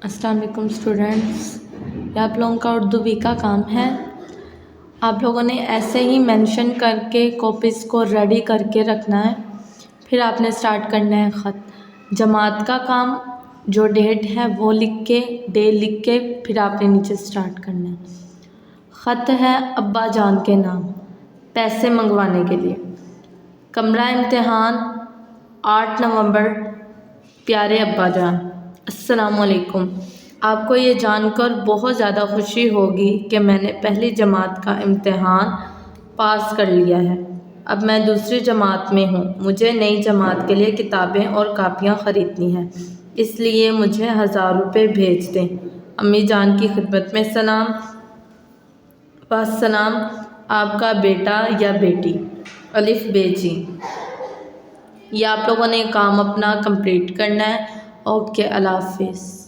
अस्सलाम वालेकुम स्टूडेंट्स, ये आप लोगों का उर्दू वीक का काम है। आप लोगों ने ऐसे ही मेंशन करके कॉपीज़ को रेडी करके रखना है। फिर आपने स्टार्ट करना है ख़त। जमात का काम जो डेट है वो लिख के, डे लिख के, फिर आपने नीचे स्टार्ट करना है। ख़त है अब्बा जान के नाम, पैसे मंगवाने के लिए। कमरा इम्तिहान 8 नवंबर, प्यारे अब्बा जान, अस्सलाम वालेकुम। आपको ये जानकर बहुत ज़्यादा खुशी होगी कि मैंने पहली जमात का इम्तिहान पास कर लिया है। अब मैं दूसरी जमात में हूँ। मुझे नई जमात के लिए किताबें और कापियाँ ख़रीदनी हैं, इसलिए मुझे 1000 रुपये भेज दें। अम्मी जान की खिदमत में सलाम। वस्सलाम, आपका बेटा या बेटी। अलिफ बेजी। ये आप लोगों ने काम अपना कंप्लीट करना है। ओके, अल्लाह हाफिज़।